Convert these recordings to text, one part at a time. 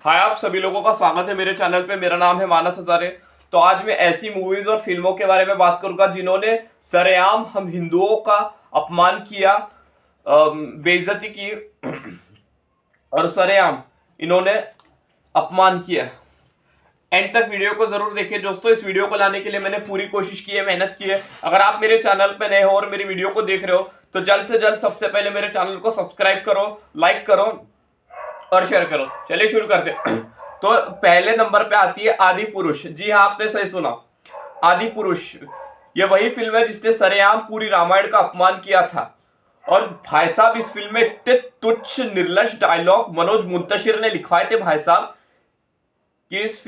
हाय, आप सभी लोगों का स्वागत है मेरे चैनल पे। मेरा नाम है मानस हजारे। तो आज मैं ऐसी मूवीज और फिल्मों के बारे में बात करूंगा जिन्होंने सरेआम हम हिंदुओं का अपमान किया, बेइज्जती की और सरेआम इन्होंने अपमान किया। एंड तक वीडियो को जरूर देखिए दोस्तों। इस वीडियो को लाने के लिए मैंने पूरी कोशिश की है, मेहनत की है। अगर आप मेरे चैनल पे नए हो और मेरी वीडियो को देख रहे हो तो जल्द से जल्द सबसे पहले मेरे चैनल को सब्सक्राइब करो, लाइक करो और शेयर करो। चलिए शुरू करते हैं। तो पहले नंबर पे आती है आदि पुरुष। जी हाँ, आपने सही सुना, आदि पुरुष। ये वही फिल्म है जिसने सरेआम पूरी रामायण का अपमान किया था। और भाई साहब, इस फिल्म में इतने तुच्छ निर्लज डायलॉग मनोज मुंतशिर ने लिखवाए थे भाई साहब कि इस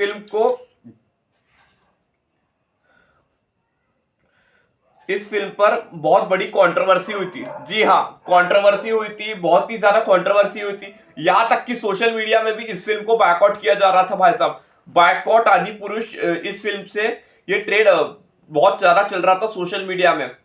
फिल्म पर बहुत बड़ी कंट्रोवर्सी हुई थी। जी हाँ, कंट्रोवर्सी हुई थी, बहुत ही ज्यादा कंट्रोवर्सी हुई थी। यहां तक कि सोशल मीडिया में भी इस फिल्म को बायकॉट किया जा रहा था भाई साहब। बायकॉट आदि पुरुष, इस फिल्म से ये ट्रेड बहुत ज्यादा चल रहा था सोशल मीडिया में।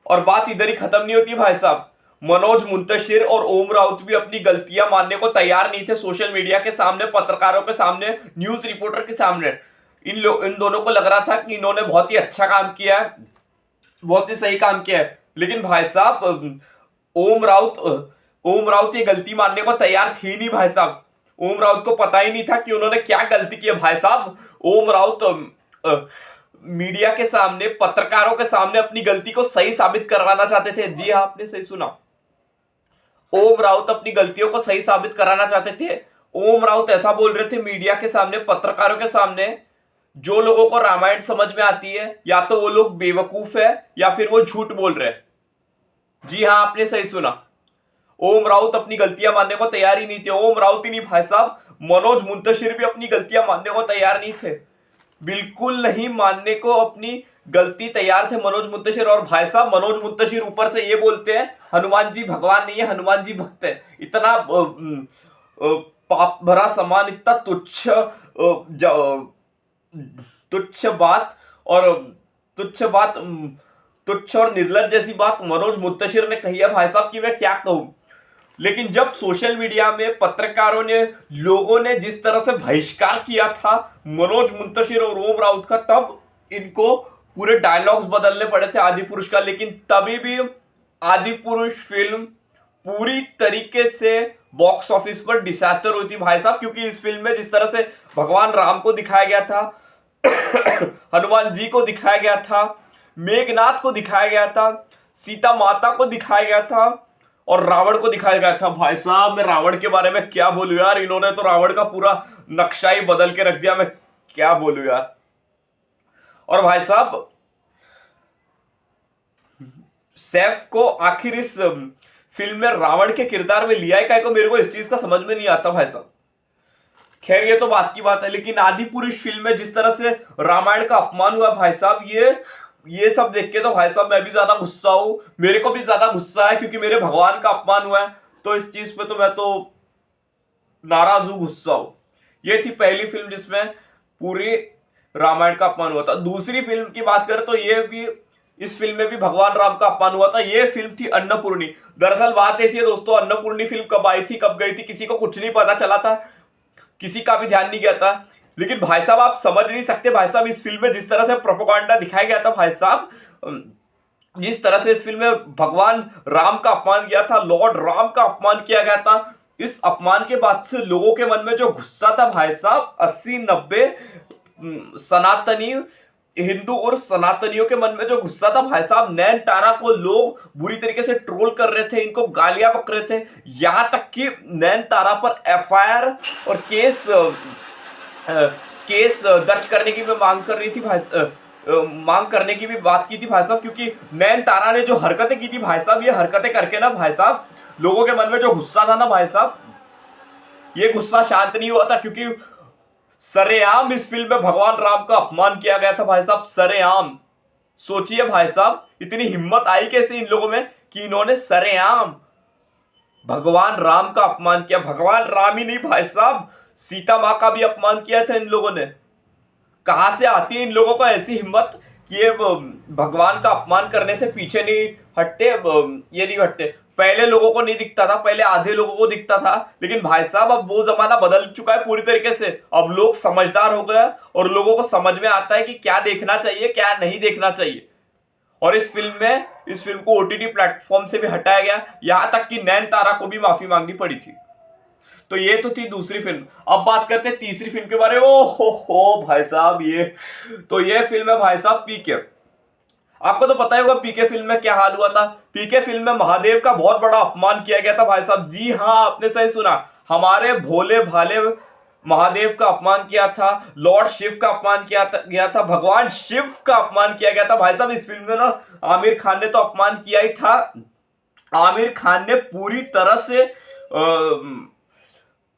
और बात इधर ही खत्म नहीं होती भाई साहब। मनोज मुंतशिर और ओम राउत भी अपनी गलतियां मानने को तैयार नहीं थे सोशल मीडिया के सामने, पत्रकारों के सामने, न्यूज रिपोर्टर के सामने। इन दोनों को लग रहा था कि इन्होंने बहुत ही अच्छा काम किया है, बहुत ही सही काम किया है। लेकिन भाई साहब, ओम राउत ये गलती मानने को तैयार थी नहीं भाई साहब। ओम राउत को पता ही नहीं था कि उन्होंने क्या गलती की है भाई साहब। ओम राउत मीडिया के सामने, पत्रकारों के सामने अपनी गलती को सही साबित करवाना चाहते थे। जी हाँ, आपने सही सुना, ओम राउत अपनी गलतियों को सही साबित कराना चाहते थे। ओम राउत ऐसा बोल रहे थे मीडिया के सामने, पत्रकारों के सामने, जो लोगों को रामायण समझ में आती है या तो वो लोग बेवकूफ है या फिर वो झूठ बोल रहे हैं। जी हाँ, आपने सही सुना, ओम राउत अपनी गलतियां मानने को तैयार ही नहीं थे। ओम राउत ही नहीं भाई साहब, मनोज मुंतशिर भी अपनी गलतियां मानने को तैयार नहीं थे। बिल्कुल नहीं मानने को अपनी गलती तैयार थे मनोज मुंतशिर। और भाई साहब, मनोज मुंतशिर ऊपर से ये बोलते हैं हनुमान जी भगवान नहीं है, हनुमान जी भक्त है। इतना पाप भरा समान, इतना तुच्छ बात और तुच्छ बात तुच्छ और निर्लज जैसी बात मनोज मुंतशिर ने कही है भाई साहब कि मैं क्या कहूं। लेकिन जब सोशल मीडिया में पत्रकारों ने, लोगों ने जिस तरह से बहिष्कार किया था मनोज मुंतशिर और ओम राउत का, तब इनको पूरे डायलॉग्स बदलने पड़े थे आदि पुरुष का। लेकिन तभी भी आदि पुरुष फिल्म पूरी तरीके से बॉक्स ऑफिस पर डिजास्टर हुई थी भाई साहब। क्योंकि इस फिल्म में जिस तरह से भगवान राम को दिखाया गया था, हनुमान जी को दिखाया गया था, मेघनाथ को दिखाया गया था, सीता माता को दिखाया गया था और रावण को दिखाया गया था। भाई साहब, मैं रावण के बारे में क्या बोलूं यार, इन्होंने तो रावण का पूरा नक्शा ही बदल के रख दिया। मैं क्या बोलूं यार। और भाई साहब, सैफ को आखिर इस फिल्म में रावण के किरदार में लिया है क्या, को मेरे को इस चीज का समझ में नहीं आता भाई साहब। खैर, ये तो बात की बात है। लेकिन आदि पुरुष फिल्म में जिस तरह से रामायण का अपमान हुआ भाई साहब, ये सब देख के तो भाई साहब मैं भी ज्यादा गुस्सा हूं। मेरे को भी ज्यादा गुस्सा है क्योंकि मेरे भगवान का अपमान हुआ है। तो इस चीज पे तो मैं तो नाराज हूं, गुस्सा हूं। ये थी पहली फिल्म जिसमें पूरी रामायण का अपमान हुआ था। दूसरी फिल्म की बात करें तो ये भी, इस फिल्म में भी भगवान राम का अपमान हुआ था। ये फिल्म थी अन्नपूर्णी। दरअसल बात ऐसी है दोस्तों, अन्नपूर्णी फिल्म कब आई थी, कब गई थी, किसी को कुछ नहीं पता चला था, किसी का भी ध्यान नहीं गया था। लेकिन भाई साहब, आप समझ नहीं सकते भाई साहब, इस फिल्म में जिस तरह से प्रोपेगेंडा दिखाया गया था भाई साहब, जिस तरह से इस फिल्म में भगवान राम का अपमान किया था, लॉर्ड राम का अपमान किया गया था, इस अपमान के बाद से लोगों के मन में जो गुस्सा था भाई साहब, 80-90 सनातनी हिंदू और सनातनियों के मन में जो गुस्सा था भाई साहब, नयनतारा को लोग बुरी तरीके से ट्रोल कर रहे थे, इनको गालियां बक रहे थे। यहां तक कि नयनतारा पर एफआईआर और केस दर्ज करने की भी मांग कर रही थी मांग करने की भी बात की थी भाई साहब। क्योंकि नयनतारा ने जो हरकतें की थी भाई साहब, ये हरकतें करके ना भाई साहब, लोगों के मन में जो गुस्सा था ना भाई साहब, ये गुस्सा शांत नहीं हुआ था। क्योंकि सरेआम इस फिल्म में भगवान राम का अपमान किया गया था भाई साहब, सरेआम। सोचिए भाई साहब, इतनी हिम्मत आई कैसे इन लोगों में कि इन्होंने सरेआम भगवान राम का अपमान किया। भगवान राम ही नहीं भाई साहब, सीता मां का भी अपमान किया था इन लोगों ने। कहां से आती है इन लोगों को ऐसी हिम्मत कि ये भगवान का अपमान करने से पीछे नहीं हटते, ये नहीं हटते। पहले लोगों को नहीं दिखता था, पहले आधे लोगों को दिखता था, लेकिन भाई साहब अब वो जमाना बदल चुका है पूरी तरीके से। अब लोग समझदार हो गए और लोगों को समझ में आता है कि क्या देखना चाहिए क्या नहीं देखना चाहिए। और इस फिल्म को ओटीटी प्लेटफॉर्म से भी हटाया गया, यहां तक कि नयनतारा को भी माफी मांगनी पड़ी थी। तो ये तो थी दूसरी फिल्म। अब बात करते हैं तीसरी फिल्म के बारे में। ओ हो भाई साहब, ये फिल्म है भाई साहब पीके। आपको तो पता ही होगा पीके फिल्म में क्या हाल हुआ था। पीके फिल्म में महादेव का बहुत बड़ा अपमान किया गया था भाई साहब। जी हाँ, आपने सही सुना, हमारे भोले भाले महादेव का अपमान किया था, लॉर्ड शिव का अपमान किया गया था, भगवान शिव का अपमान किया गया था भाई साहब। इस फिल्म में ना आमिर खान ने तो अपमान किया ही था। आमिर खान ने पूरी तरह से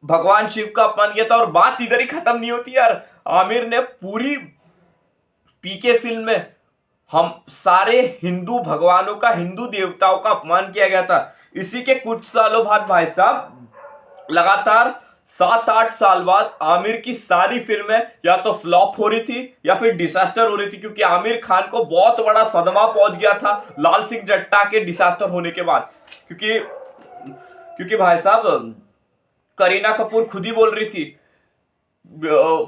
भगवान शिव का अपमान किया था। और बात इधर ही खत्म नहीं होती यार, आमिर ने पूरी पीके फिल्म में हम सारे हिंदू भगवानों का, हिंदू देवताओं का अपमान किया गया था। इसी के कुछ सालों बाद भाई साहब, लगातार 7-8 साल बाद आमिर की सारी फिल्में या तो फ्लॉप हो रही थी या फिर डिसास्टर हो रही थी, क्योंकि आमिर खान को बहुत बड़ा सदमा पहुंच गया था लाल सिंह चड्ढा के डिसास्टर होने के बाद। क्योंकि भाई साहब करीना कपूर खुद ही बोल रही थी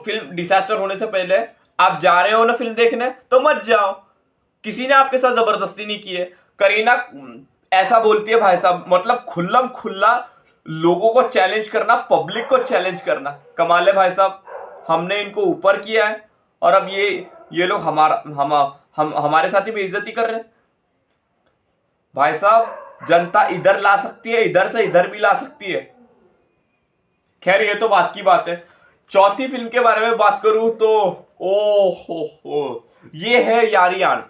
फिल्म डिसास्टर होने से पहले, आप जा रहे हो ना फिल्म देखने तो मत जाओ, किसी ने आपके साथ जबरदस्ती नहीं की है। करीना ऐसा बोलती है भाई साहब, मतलब खुल्लम खुल्ला लोगों को चैलेंज करना, पब्लिक को चैलेंज करना। कमाल है भाई साहब, हमने इनको ऊपर किया है और अब ये लोग हमारे साथ ही बेइज्जती कर रहे हैं। भाई साहब जनता इधर ला सकती है, इधर से इधर भी ला सकती है। खैर ये तो बात की बात है। चौथी फिल्म के बारे में बात करूं तो ओ हो ये है यारियान।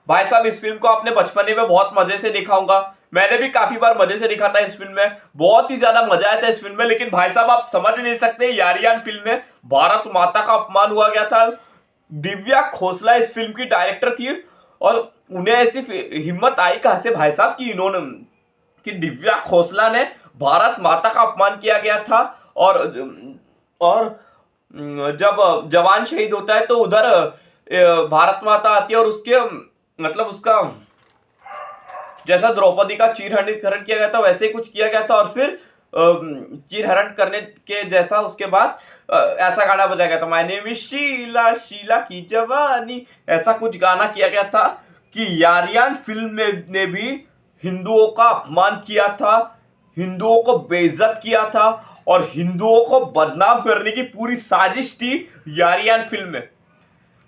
भाई साहब इस फिल्म को आपने बचपने में बहुत मजे से देखा होगा, मैंने भी काफी बार मजे से देखा था इस फिल्म में, बहुत ही ज्यादा मजा आया था इस फिल्म में। लेकिन भाई साहब आप समझ नहीं सकते, यारियान फिल्म में भारत माता का अपमान हुआ गया था। दिव्या खोसला इस फिल्म की डायरेक्टर थी और उन्हें ऐसी हिम्मत आई कहां से भाई साहब कि दिव्या खोसला ने भारत माता का अपमान किया गया था। और जब जवान शहीद होता है तो उधर भारत माता आती है और उसके मतलब उसका जैसा द्रौपदी का चीरहरण किया गया था वैसे ही कुछ किया गया था। और फिर चीरहरण करने के जैसा उसके बाद ऐसा गाना बजाया गया था, my name is Sheila, Sheila की जवानी, ऐसा कुछ गाना किया गया था कि यारियान फिल्म में ने भी हिंदुओं का अपमान किया था, हिंदुओं को बेइज्जत किया था और हिंदुओं को बदनाम करने की पूरी साजिश थी यारियान फिल्म में।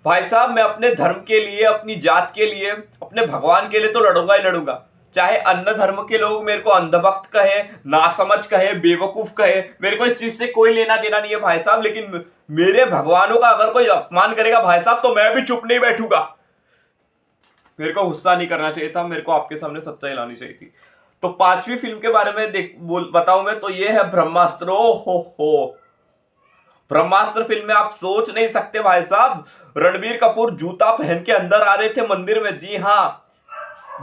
भाई साहब मैं अपने धर्म के लिए, अपनी जात के लिए, अपने भगवान के लिए तो लड़ूंगा ही लड़ूंगा, चाहे अन्य धर्म के लोग मेरे को अंधभक्त कहे, नासमझ कहे, बेवकूफ कहे, मेरे को इस चीज से कोई लेना देना नहीं है भाई साहब। लेकिन मेरे भगवानों का अगर कोई अपमान करेगा भाई साहब तो मैं भी चुप नहीं बैठूंगा। मेरे को गुस्सा नहीं करना चाहिए था, मेरे को आपके सामने सच्चाई लानी चाहिए थी। तो पांचवी फिल्म के बारे में बताऊं मैं तो ये है ब्रह्मास्त्र। ओ हो ब्रह्मास्त्र फिल्म में आप सोच नहीं सकते भाई साहब, रणबीर कपूर जूता पहन के अंदर आ रहे थे मंदिर में। जी हाँ,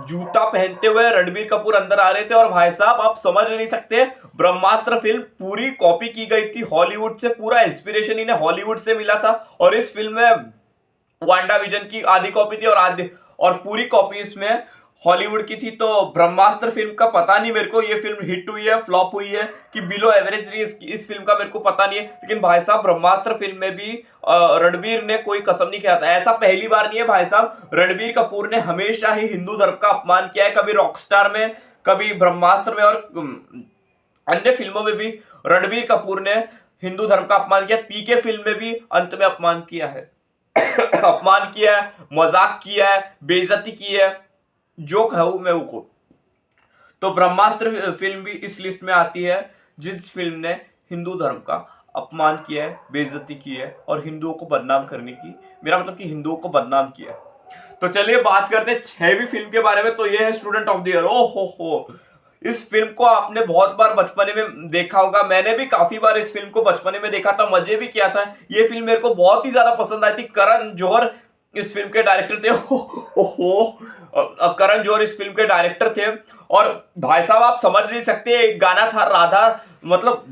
जूता पहनते हुए रणबीर कपूर अंदर आ रहे थे। और भाई साहब आप समझ नहीं सकते, ब्रह्मास्त्र फिल्म पूरी कॉपी की गई थी हॉलीवुड से, पूरा इंस्पिरेशन इन्हें हॉलीवुड से मिला था। और इस फिल्म में वांडा विजन की आधी कॉपी थी और पूरी कॉपी इसमें हॉलीवुड की थी। तो ब्रह्मास्त्र फिल्म का पता नहीं मेरे को ये फिल्म हिट हुई है, फ्लॉप हुई है कि बिलो एवरेज रही इस फिल्म का मेरे को पता नहीं है। लेकिन भाई साहब ब्रह्मास्त्र फिल्म में भी रणबीर ने कोई कसम नहीं किया था। ऐसा पहली बार नहीं है भाई साहब, रणबीर कपूर ने हमेशा ही हिंदू धर्म का अपमान किया है, कभी रॉकस्टार में, कभी ब्रह्मास्त्र में और अन्य फिल्मों में भी रणबीर कपूर ने हिंदू धर्म का अपमान किया। पीके फिल्म में भी अंत में अपमान किया है अपमान किया है, मजाक किया है, बेइज्जती की है, जो कहूं मैं वो। तो ब्रह्मास्त्र फिल्म भी इस लिस्ट में आती है जिस फिल्म ने हिंदू धर्म का अपमान किया है, बेइज्जती की है और हिंदुओं को बदनाम करने की, मेरा मतलब कि हिंदुओं को बदनाम किया है। तो चलिए बात करते हैं 6वीं फिल्म के बारे में। तो ये है स्टूडेंट ऑफ द ईयर। ओ हो इस फिल्म को आपने बहुत बार बचपने में देखा होगा, मैंने भी काफी बार इस फिल्म को बचपने में देखा था, मजे भी किया था। ये फिल्म मेरे को बहुत ही ज्यादा पसंद आई थी। करण जौहर इस फिल्म के डायरेक्टर थे। करण जौहर इस फिल्म के डायरेक्टर थे। और भाई साहब आप समझ नहीं सकते, एक गाना था राधा, मतलब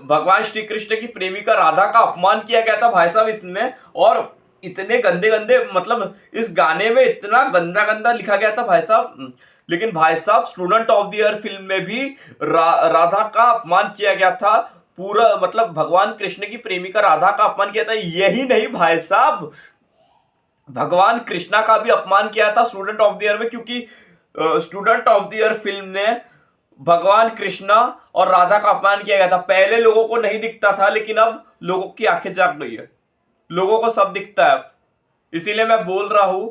भगवान श्री कृष्ण की प्रेमिका राधा का अपमान किया गया था भाई साहब इसमें। और इतने गंदे गंदे, मतलब इस गाने में इतना गंदा गंदा लिखा गया था भाई साहब लेकिन भाई साहब student of the year film में भी राधा का अपमान किया गया था। पूरा मतलब भगवान कृष्ण की प्रेमिका राधा का अपमान किया था। यही नहीं भाई साहब, भगवान कृष्णा का भी अपमान किया था स्टूडेंट ऑफ द ईयर में, क्योंकि student of the year film ने भगवान कृष्णा और राधा का अपमान किया गया था। पहले लोगों को नहीं दिखता था, लेकिन अब लोगों की आंखें जाग गई है, लोगों को सब दिखता है अब। इसीलिए मैं बोल रहा हूं,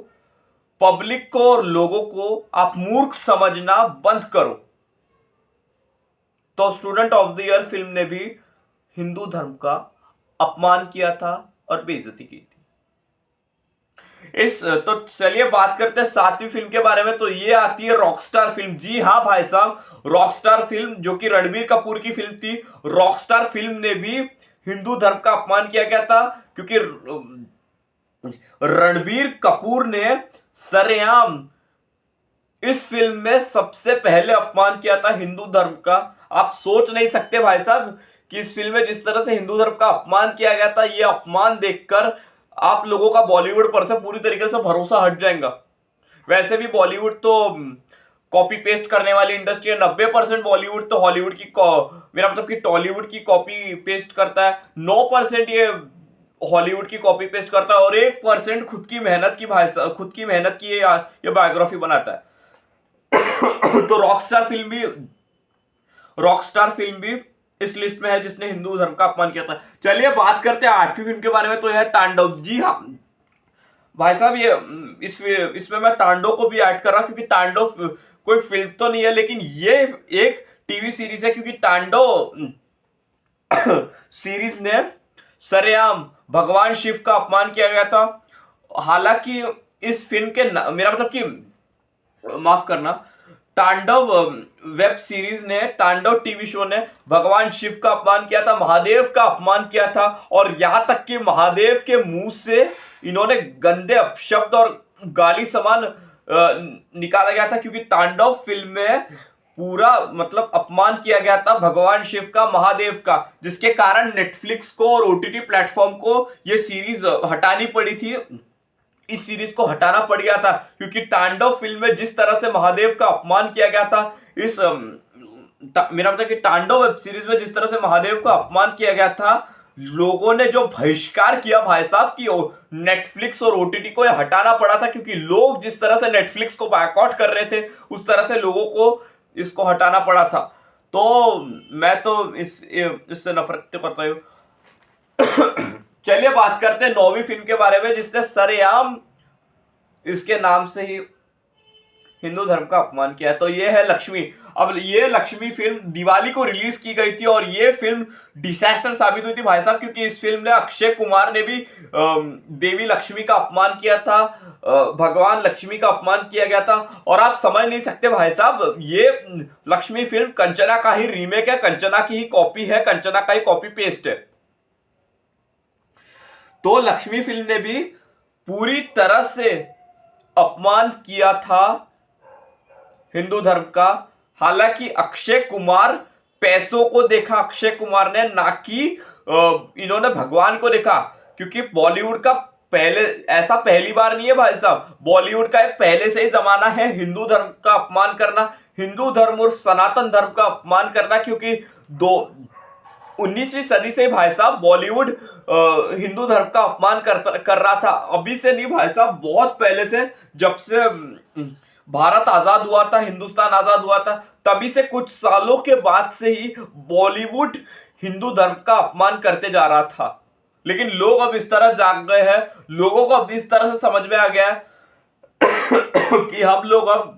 पब्लिक को और लोगों को आप मूर्ख समझना बंद करो। तो student of the year film ने भी हिंदू धर्म का अपमान किया था और बेइज्जती की थी। तो चलिए बात करते हैं सातवीं फिल्म के बारे में। तो ये आती है रॉकस्टार फिल्म। जी हाँ भाई साहब, रॉकस्टार फिल्म जो कि रणबीर कपूर की फिल्म थी। रॉकस्टार फिल्म ने भी हिंदू धर्म का अपमान किया गया था, क्योंकि रणबीर कपूर ने सरेआम इस फिल्म में सबसे पहले अपमान किया था हिंदू धर्म का। आप सोच नहीं सकते भाई साहब कि इस फिल्म में जिस तरह से हिंदू धर्म का अपमान किया गया था, यह अपमान देखकर आप लोगों का बॉलीवुड पर से पूरी तरीके से भरोसा हट जाएगा। वैसे भी बॉलीवुड तो कॉपी पेस्ट करने वाली इंडस्ट्री है। 90% बॉलीवुड तो हॉलीवुड की मेरा मतलब कि टॉलीवुड की कॉपी पेस्ट करता है, 9% ये हॉलीवुड की कॉपी पेस्ट करता है, और 1% खुद की मेहनत की खुद की मेहनत की ये बायोग्राफी बनाता है। तो रॉकस्टार फिल्म भी इस लिस्ट में है जिसने हिंदू धर्म का अपमान किया था। चलिए बात करते हैं आठवीं फिल्म के बारे में। तो यह है तांडव। जी हाँ भाई साहब, ये इसमें मैं तांडव को भी ऐड कर रहा हूं, क्योंकि तांडव कोई फिल्म तो नहीं है, लेकिन ये एक टीवी सीरीज है। क्योंकि तांडव सीरीज ने सरेआम भगवान शिव का अपमान किया गया था। हालांकि इस फिल्म के मेरा मतलब कि माफ करना, तांडव वेब सीरीज ने, तांडव टीवी शो ने भगवान शिव का अपमान किया था, महादेव का अपमान किया था, और यहां तक कि महादेव के मुंह से इन्होंने गंदे अपशब्द और गाली समान निकाला गया था। क्योंकि तांडव फिल्म में पूरा मतलब अपमान किया गया था भगवान शिव का, महादेव का, जिसके कारण नेटफ्लिक्स को और ओटीटी प्लेटफॉर्म को यह सीरीज हटानी पड़ी थी। इस सीरीज को हटाना पड़ गया था क्योंकि तांडव फिल्म में जिस तरह से महादेव का अपमान किया गया था, इस मेरा मतलब कि तांडव वेब सीरीज में जिस तरह से महादेव का अपमान किया गया था, लोगों ने जो बहिष्कार किया भाई साहब की नेटफ्लिक्स और ओटीटी को यह हटाना पड़ा था। क्योंकि लोग जिस तरह से नेटफ्लिक्स को बायकॉट कर रहे थे, उस तरह से लोगों को इसको हटाना पड़ा था। तो मैं तो इससे नफरत करता हूं। चलिए बात करते हैं नौवीं फिल्म के बारे में, जिसने सरेआम इसके नाम से ही हिंदू धर्म का अपमान किया है। तो ये है लक्ष्मी। अब ये लक्ष्मी फिल्म दिवाली को रिलीज की गई थी और ये फिल्म डिजास्टर साबित हुई थी भाई साहब, क्योंकि इस फिल्म में अक्षय कुमार ने भी देवी लक्ष्मी का अपमान किया था, भगवान लक्ष्मी का अपमान किया गया था। और आप समझ नहीं सकते भाई साहब, ये लक्ष्मी फिल्म कंचना का ही रीमेक है, कंचना की ही कॉपी है, कंचना का ही कॉपी पेस्ट है। तो लक्ष्मी फिल्म ने भी पूरी तरह से अपमान किया था हिंदू धर्म का। हालांकि अक्षय कुमार पैसों को देखा अक्षय कुमार ने, ना कि इन्होंने भगवान को देखा। क्योंकि बॉलीवुड का ऐसा पहली बार नहीं है भाई साहब, बॉलीवुड का पहले से ही जमाना है हिंदू धर्म का अपमान करना, हिंदू धर्म और सनातन धर्म का अपमान करना। क्योंकि 19वीं सदी से भाई साहब बॉलीवुड हिंदू धर्म का अपमान कर रहा था। अभी से नहीं भाई साहब, बहुत पहले से, जब से भारत आजाद हुआ था, हिंदुस्तान आजाद हुआ था, तभी से कुछ सालों के बाद से ही बॉलीवुड हिंदू धर्म का अपमान करते जा रहा था। लेकिन लोग अब इस तरह जाग गए हैं, लोगों को अब इस तरह से समझ में आ गया है कि हम लोग अब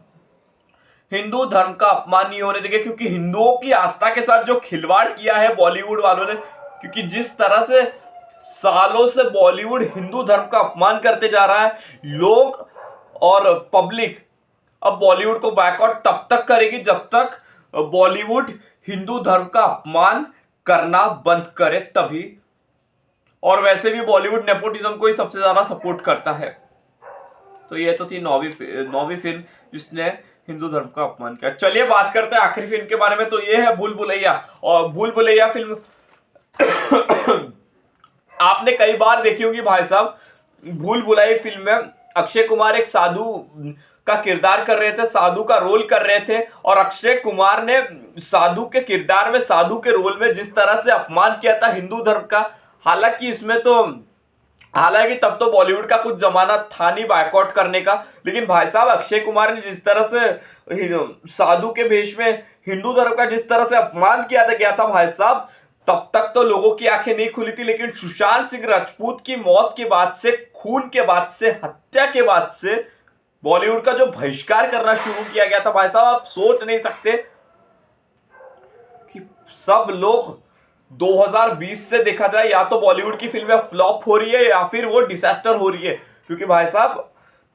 हिंदू धर्म का अपमान नहीं होने देंगे। क्योंकि हिंदुओं की आस्था के साथ जो खिलवाड़ किया है बॉलीवुड वालों ने, क्योंकि जिस तरह से सालों से बॉलीवुड हिंदू धर्म का अपमान करते जा रहा है, लोग और पब्लिक अब बॉलीवुड को बायकॉट तब तक करेगी जब तक बॉलीवुड हिंदू धर्म का अपमान करना बंद करे, तभी। और वैसे भी बॉलीवुड नेपोटिज्म को ही सबसे ज्यादा सपोर्ट करता है। तो ये तो थी नौवीं फिल्म जिसने हिंदू धर्म का अपमान किया। चलिए बात करते हैं आखिरी फिल्म के बारे में। तो ये है भूल भुलैया। और भूल भुलैया फिल्म आपने कई बार देखी होगी भाई साहब। भूल भुलैया फिल्म में अक्षय कुमार एक साधु का किरदार कर रहे थे, साधु का रोल कर रहे थे, और अक्षय कुमार ने साधु के किरदार में, साधु के रोल में जिस तरह से अपमान किया था हिंदू धर्म का, हालांकि तब तो बॉलीवुड का कुछ जमाना था नहीं बायकॉट करने का, लेकिन भाई साहब अक्षय कुमार ने जिस तरह से साधु के भेष में हिंदू धर्म का जिस तरह से अपमान किया था भाई साहब, तब तक तो लोगों की आंखें नहीं खुली थी। लेकिन सुशांत सिंह राजपूत की मौत के बाद से, खून के बाद से, हत्या के बाद से बॉलीवुड का जो बहिष्कार करना शुरू किया गया था भाई साहब, आप सोच नहीं सकते कि सब लोग 2020 से देखा जाए या तो बॉलीवुड की फिल्में फ्लॉप हो रही है या फिर वो डिजास्टर हो रही है, क्योंकि भाई साहब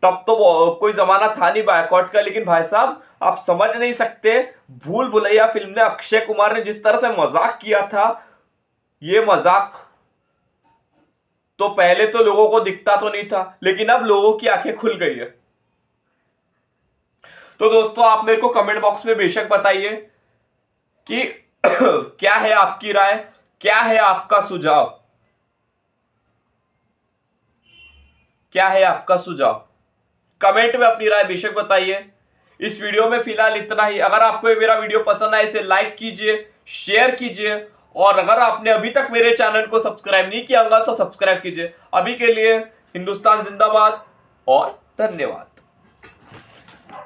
तब तो कोई जमाना था नहीं बायकॉट का। लेकिन भाई साहब आप समझ नहीं सकते, भूल भुलैया फिल्म में अक्षय कुमार ने जिस तरह से मजाक किया था, ये मजाक तो पहले तो लोगों को दिखता तो नहीं था, लेकिन अब लोगों की आंखें खुल गई है। तो दोस्तों आप मेरे को कमेंट बॉक्स में बेशक बताइए कि क्या है आपकी राय, क्या है आपका सुझाव, क्या है आपका सुझाव, कमेंट में अपनी राय बेशक बताइए। इस वीडियो में फिलहाल इतना ही। अगर आपको ये मेरा वीडियो पसंद आए इसे लाइक कीजिए, शेयर कीजिए, और अगर आपने अभी तक मेरे चैनल को सब्सक्राइब नहीं किया होगा तो सब्सक्राइब कीजिए। अभी के लिए हिंदुस्तान जिंदाबाद और धन्यवाद।